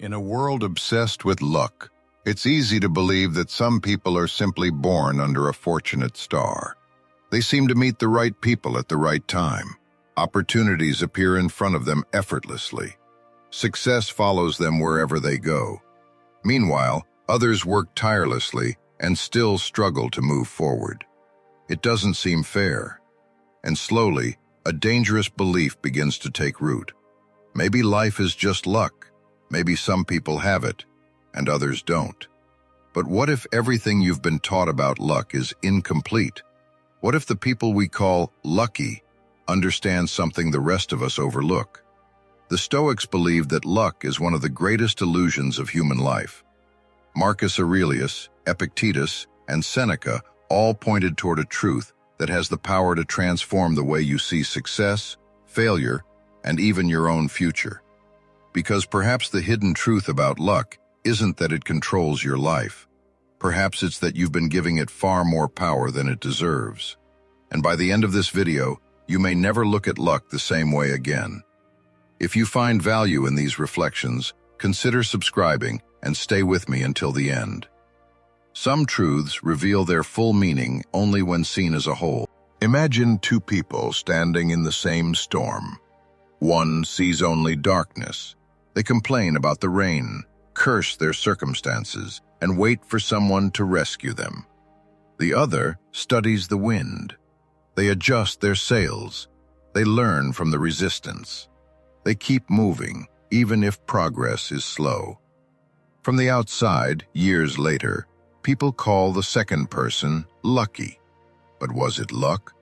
In a world obsessed with luck, it's easy to believe that some people are simply born under a fortunate star. They seem to meet the right people at the right time. Opportunities appear in front of them effortlessly. Success follows them wherever they go. Meanwhile, others work tirelessly and still struggle to move forward. It doesn't seem fair. And slowly, a dangerous belief begins to take root. Maybe life is just luck. Maybe some people have it, and others don't. But what if everything you've been taught about luck is incomplete? What if the people we call lucky understand something the rest of us overlook? The Stoics believed that luck is one of the greatest illusions of human life. Marcus Aurelius, Epictetus, and Seneca all pointed toward a truth that has the power to transform the way you see success, failure, and even your own future. Because perhaps the hidden truth about luck isn't that it controls your life. Perhaps it's that you've been giving it far more power than it deserves. And by the end of this video, you may never look at luck the same way again. If you find value in these reflections, consider subscribing and stay with me until the end. Some truths reveal their full meaning only when seen as a whole. Imagine two people standing in the same storm. One sees only darkness. They complain about the rain, curse their circumstances, and wait for someone to rescue them. The other studies the wind. They adjust their sails. They learn from the resistance. They keep moving, even if progress is slow. From the outside, years later, people call the second person lucky. But was it luck?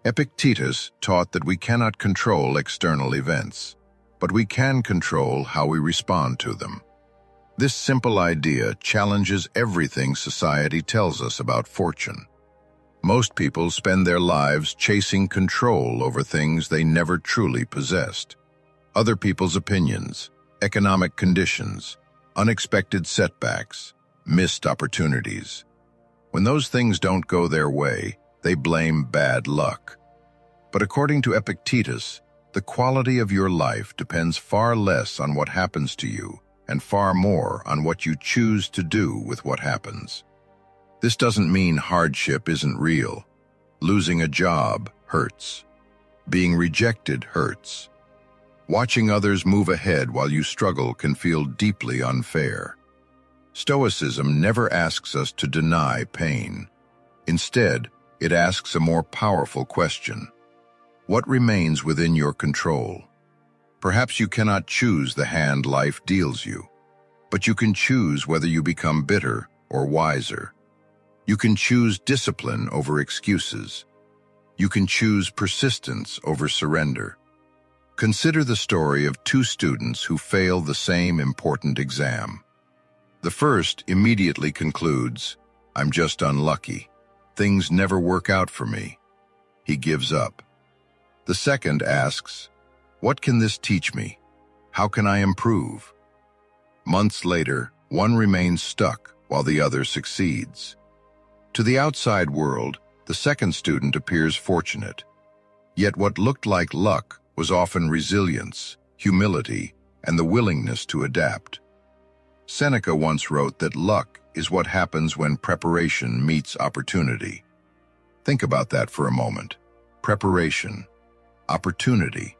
Epictetus taught that we cannot control external events, but we can control how we respond to them. This simple idea challenges everything society tells us about fortune. Most people spend their lives chasing control over things they never truly possessed. Other people's opinions, economic conditions, unexpected setbacks, missed opportunities. When those things don't go their way, they blame bad luck. But according to Epictetus, the quality of your life depends far less on what happens to you and far more on what you choose to do with what happens. This doesn't mean hardship isn't real. Losing a job hurts. Being rejected hurts. Watching others move ahead while you struggle can feel deeply unfair. Stoicism never asks us to deny pain. Instead, it asks a more powerful question. What remains within your control? Perhaps you cannot choose the hand life deals you, but you can choose whether you become bitter or wiser. You can choose discipline over excuses. You can choose persistence over surrender. Consider the story of two students who fail the same important exam. The first immediately concludes, "I'm just unlucky. Things never work out for me." He gives up. The second asks, "What can this teach me? How can I improve?" Months later, one remains stuck while the other succeeds. To the outside world, the second student appears fortunate. Yet what looked like luck was often resilience, humility, and the willingness to adapt. Seneca once wrote that luck is what happens when preparation meets opportunity. Think about that for a moment. Preparation, opportunity.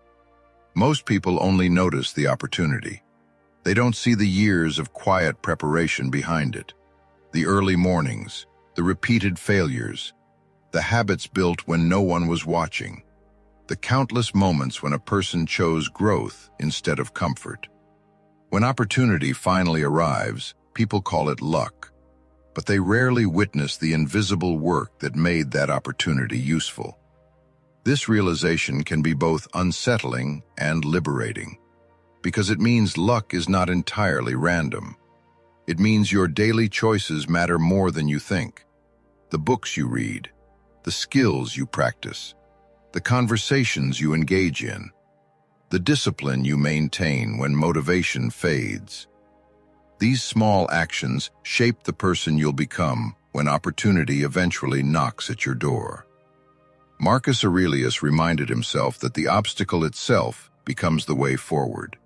Most people only notice the opportunity. They don't see the years of quiet preparation behind it. The early mornings, the repeated failures, the habits built when no one was watching, the countless moments when a person chose growth instead of comfort. When opportunity finally arrives, people call it luck, but they rarely witness the invisible work that made that opportunity useful. This realization can be both unsettling and liberating, because it means luck is not entirely random. It means your daily choices matter more than you think. The books you read, the skills you practice, the conversations you engage in, the discipline you maintain when motivation fades. These small actions shape the person you'll become when opportunity eventually knocks at your door. Marcus Aurelius reminded himself that the obstacle itself becomes the way forward.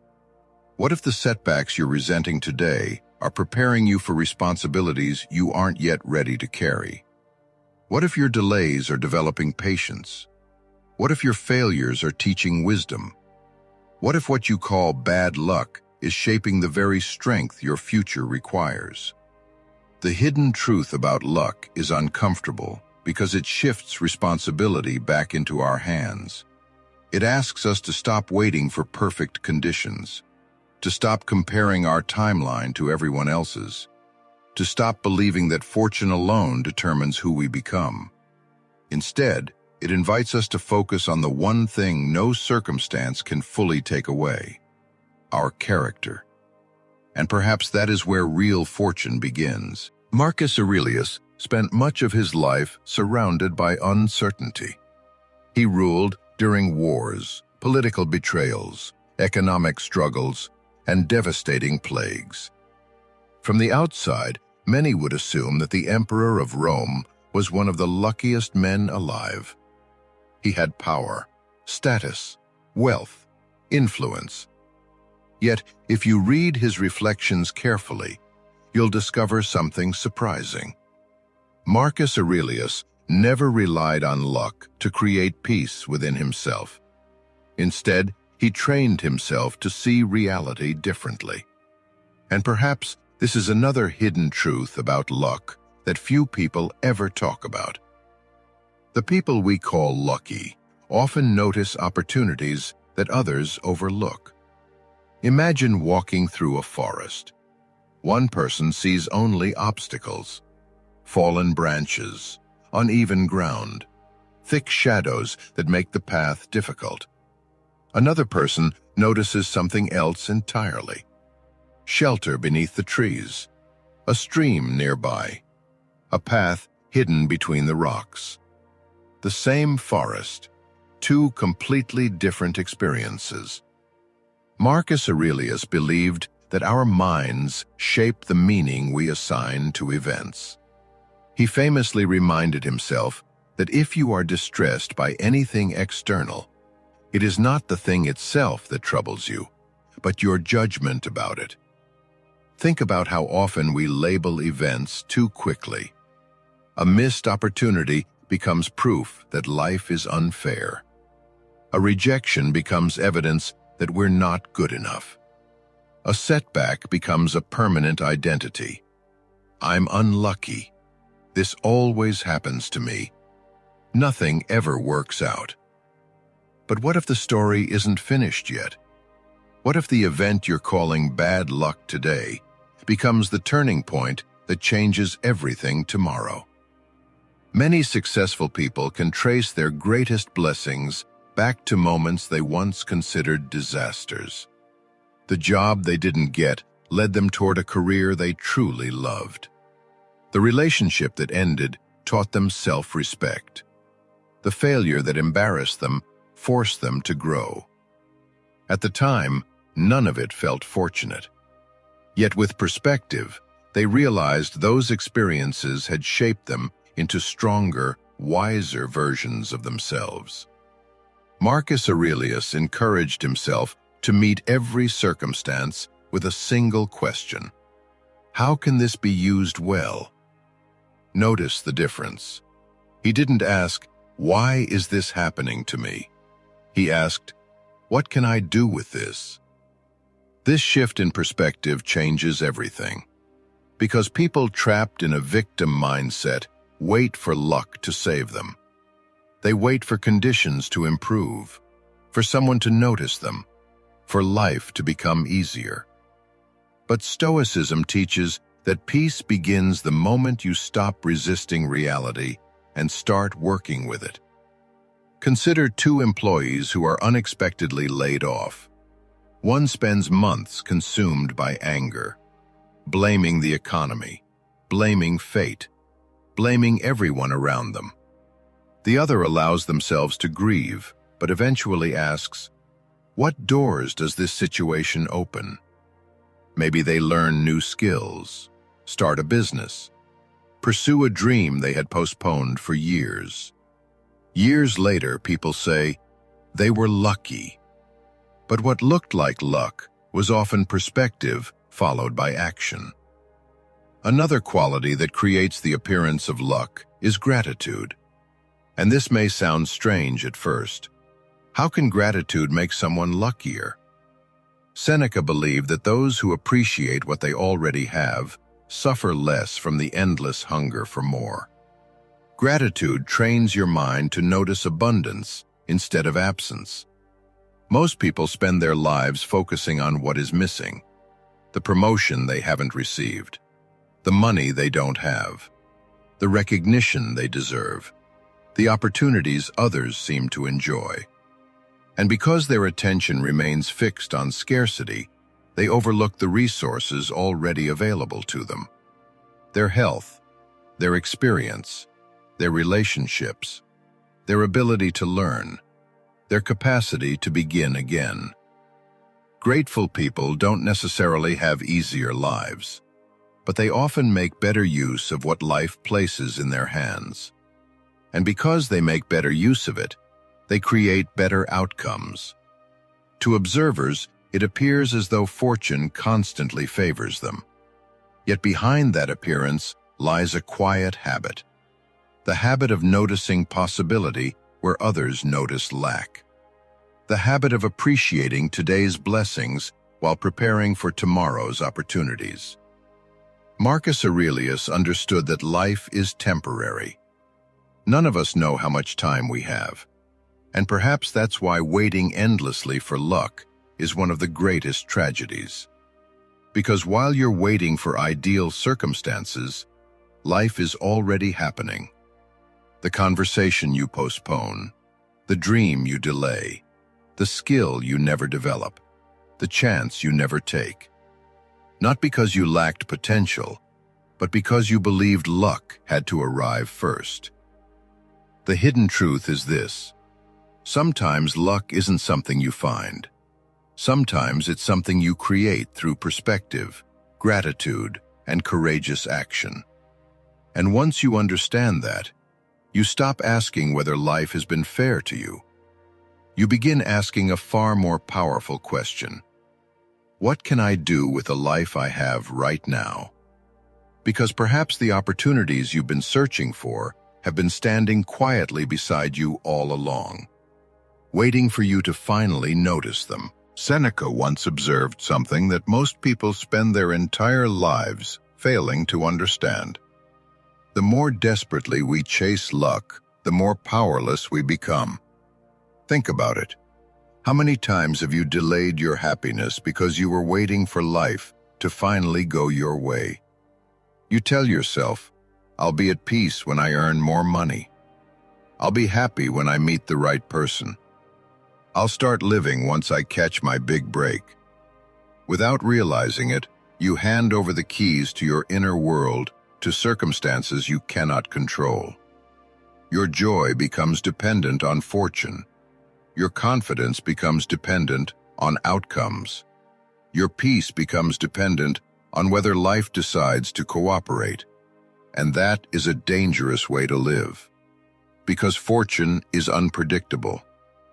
What if the setbacks you're resenting today are preparing you for responsibilities you aren't yet ready to carry? What if your delays are developing patience? What if your failures are teaching wisdom? What if what you call bad luck is shaping the very strength your future requires? The hidden truth about luck is uncomfortable because it shifts responsibility back into our hands. It asks us to stop waiting for perfect conditions, to stop comparing our timeline to everyone else's, to stop believing that fortune alone determines who we become. Instead, it invites us to focus on the one thing no circumstance can fully take away: our character. And perhaps that is where real fortune begins. Marcus Aurelius spent much of his life surrounded by uncertainty. He ruled during wars, political betrayals, economic struggles, and devastating plagues. From the outside, many would assume that the Emperor of Rome was one of the luckiest men alive. He had power, status, wealth, influence. Yet, if you read his reflections carefully, you'll discover something surprising. Marcus Aurelius never relied on luck to create peace within himself. Instead, he trained himself to see reality differently. And perhaps this is another hidden truth about luck that few people ever talk about. The people we call lucky often notice opportunities that others overlook. Imagine walking through a forest. One person sees only obstacles: fallen branches, uneven ground, thick shadows that make the path difficult. Another person notices something else entirely: shelter beneath the trees, a stream nearby, a path hidden between the rocks. The same forest, two completely different experiences. Marcus Aurelius believed that our minds shape the meaning we assign to events. He famously reminded himself that if you are distressed by anything external, it is not the thing itself that troubles you, but your judgment about it. Think about how often we label events too quickly. A missed opportunity becomes proof that life is unfair. A rejection becomes evidence that we're not good enough. A setback becomes a permanent identity. I'm unlucky. This always happens to me. Nothing ever works out. But what if the story isn't finished yet? What if the event you're calling bad luck today becomes the turning point that changes everything tomorrow? Many successful people can trace their greatest blessings back to moments they once considered disasters. The job they didn't get led them toward a career they truly loved. The relationship that ended taught them self-respect. The failure that embarrassed them forced them to grow. At the time, none of it felt fortunate. Yet with perspective, they realized those experiences had shaped them into stronger, wiser versions of themselves. Marcus Aurelius encouraged himself to meet every circumstance with a single question: how can this be used well? Notice the difference. He didn't ask, "Why is this happening to me?" He asked, "What can I do with this?" This shift in perspective changes everything. Because people trapped in a victim mindset wait for luck to save them. They wait for conditions to improve, for someone to notice them, for life to become easier. But Stoicism teaches that peace begins the moment you stop resisting reality and start working with it. Consider two employees who are unexpectedly laid off. One spends months consumed by anger, blaming the economy, blaming fate, blaming everyone around them. The other allows themselves to grieve, but eventually asks, what doors does this situation open? Maybe they learn new skills, start a business, pursue a dream they had postponed for years. Years later, people say, they were lucky. But what looked like luck was often perspective followed by action. Another quality that creates the appearance of luck is gratitude. And this may sound strange at first. How can gratitude make someone luckier? Seneca believed that those who appreciate what they already have suffer less from the endless hunger for more. Gratitude trains your mind to notice abundance instead of absence. Most people spend their lives focusing on what is missing, the promotion they haven't received, the money they don't have, the recognition they deserve, the opportunities others seem to enjoy. And because their attention remains fixed on scarcity, they overlook the resources already available to them. Their health, their experience, their relationships, their ability to learn, their capacity to begin again. Grateful people don't necessarily have easier lives, but they often make better use of what life places in their hands. And because they make better use of it, they create better outcomes. To observers, it appears as though fortune constantly favors them. Yet behind that appearance lies a quiet habit, the habit of noticing possibility where others notice lack, the habit of appreciating today's blessings while preparing for tomorrow's opportunities. Marcus Aurelius understood that life is temporary. None of us know how much time we have, and perhaps that's why waiting endlessly for luck is one of the greatest tragedies. Because while you're waiting for ideal circumstances, life is already happening. The conversation you postpone, the dream you delay, the skill you never develop, the chance you never take. Not because you lacked potential, but because you believed luck had to arrive first. The hidden truth is this: sometimes luck isn't something you find. Sometimes it's something you create through perspective, gratitude, and courageous action. And once you understand that, you stop asking whether life has been fair to you. You begin asking a far more powerful question. What can I do with the life I have right now? Because perhaps the opportunities you've been searching for have been standing quietly beside you all along, waiting for you to finally notice them. Seneca once observed something that most people spend their entire lives failing to understand. The more desperately we chase luck, the more powerless we become. Think about it. How many times have you delayed your happiness because you were waiting for life to finally go your way? You tell yourself, I'll be at peace when I earn more money. I'll be happy when I meet the right person. I'll start living once I catch my big break. Without realizing it, you hand over the keys to your inner world to circumstances you cannot control. Your joy becomes dependent on fortune. Your confidence becomes dependent on outcomes. Your peace becomes dependent on whether life decides to cooperate. And that is a dangerous way to live. Because fortune is unpredictable.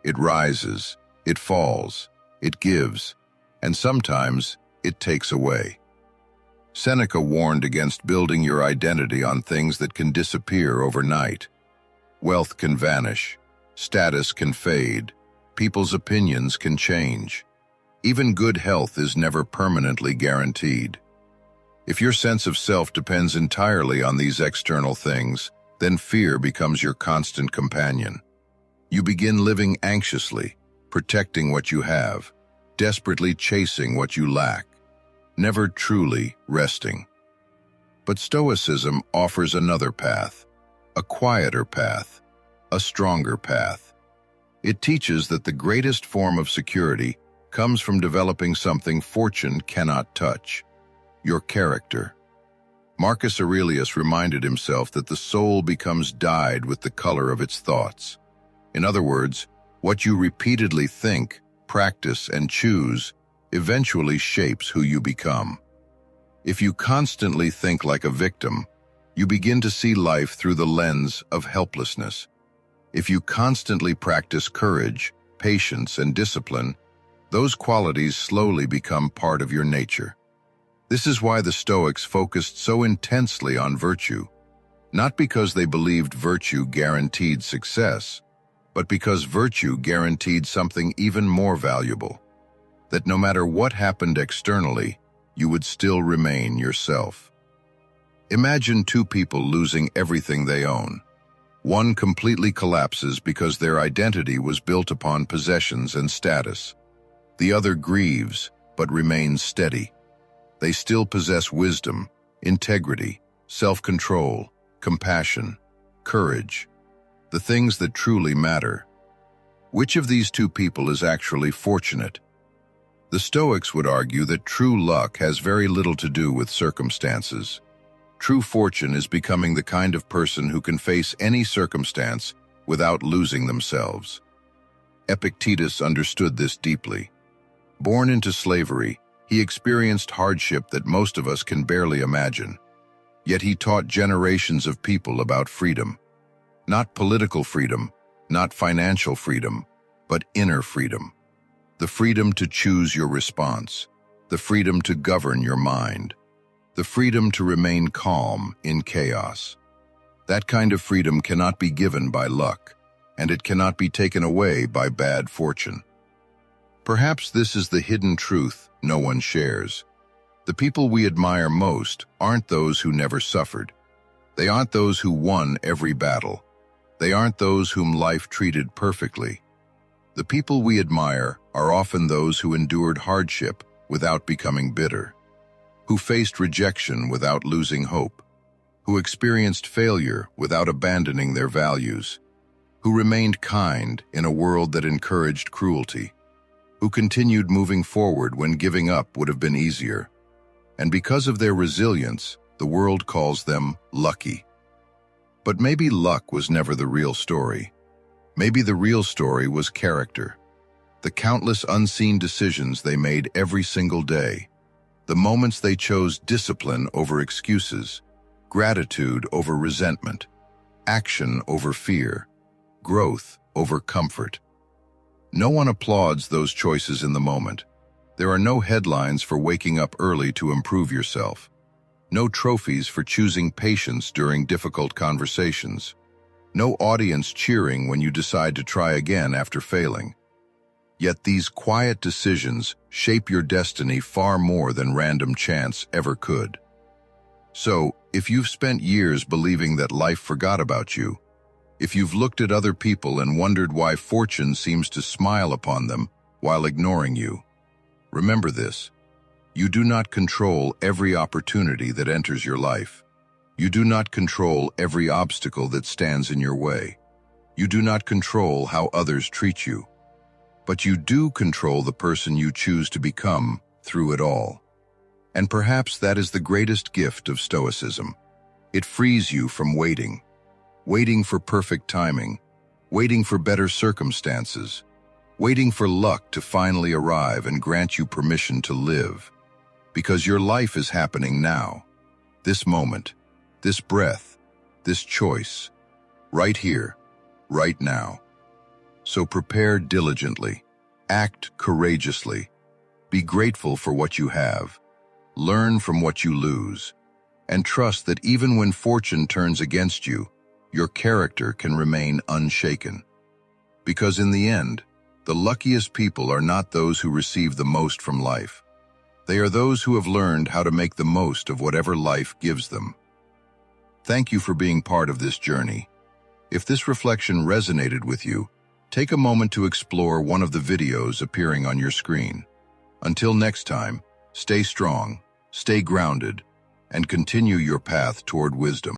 It rises, it falls, it gives, and sometimes it takes away. Seneca warned against building your identity on things that can disappear overnight. Wealth can vanish, status can fade, people's opinions can change. Even good health is never permanently guaranteed. If your sense of self depends entirely on these external things, then fear becomes your constant companion. You begin living anxiously, protecting what you have, desperately chasing what you lack, never truly resting. But Stoicism offers another path, a quieter path, a stronger path. It teaches that the greatest form of security comes from developing something fortune cannot touch: your character. Marcus Aurelius reminded himself that the soul becomes dyed with the color of its thoughts. In other words, what you repeatedly think, practice, and choose eventually shapes who you become. If you constantly think like a victim, you begin to see life through the lens of helplessness. If you constantly practice courage, patience, and discipline, those qualities slowly become part of your nature. This is why the Stoics focused so intensely on virtue, not because they believed virtue guaranteed success, but because virtue guaranteed something even more valuable, that no matter what happened externally, you would still remain yourself. Imagine two people losing everything they own. One completely collapses because their identity was built upon possessions and status. The other grieves, but remains steady. They still possess wisdom, integrity, self-control, compassion, courage, the things that truly matter. Which of these two people is actually fortunate? The Stoics would argue that true luck has very little to do with circumstances. True fortune is becoming the kind of person who can face any circumstance without losing themselves. Epictetus understood this deeply. Born into slavery, he experienced hardship that most of us can barely imagine. Yet he taught generations of people about freedom. Not political freedom, not financial freedom, but inner freedom. The freedom to choose your response, the freedom to govern your mind, the freedom to remain calm in chaos. That kind of freedom cannot be given by luck, and it cannot be taken away by bad fortune. Perhaps this is the hidden truth no one shares. The people we admire most aren't those who never suffered. They aren't those who won every battle. They aren't those whom life treated perfectly. The people we admire are often those who endured hardship without becoming bitter, who faced rejection without losing hope, who experienced failure without abandoning their values, who remained kind in a world that encouraged cruelty, who continued moving forward when giving up would have been easier. And because of their resilience, the world calls them lucky. But maybe luck was never the real story. Maybe the real story was character. The countless unseen decisions they made every single day. The moments they chose discipline over excuses, gratitude over resentment, action over fear, growth over comfort. No one applauds those choices in the moment. There are no headlines for waking up early to improve yourself. No trophies for choosing patience during difficult conversations. No audience cheering when you decide to try again after failing. Yet these quiet decisions shape your destiny far more than random chance ever could. So, if you've spent years believing that life forgot about you, if you've looked at other people and wondered why fortune seems to smile upon them while ignoring you, remember this: you do not control every opportunity that enters your life. You do not control every obstacle that stands in your way. You do not control how others treat you. But you do control the person you choose to become through it all. And perhaps that is the greatest gift of Stoicism. It frees you from waiting for perfect timing, waiting for better circumstances, waiting for luck to finally arrive and grant you permission to live. Because your life is happening now, this moment, this breath, this choice, right here, right now. So prepare diligently, act courageously, be grateful for what you have, learn from what you lose, and trust that even when fortune turns against you, your character can remain unshaken. Because in the end, the luckiest people are not those who receive the most from life. They are those who have learned how to make the most of whatever life gives them. Thank you for being part of this journey. If this reflection resonated with you, take a moment to explore one of the videos appearing on your screen. Until next time, stay strong, stay grounded, and continue your path toward wisdom.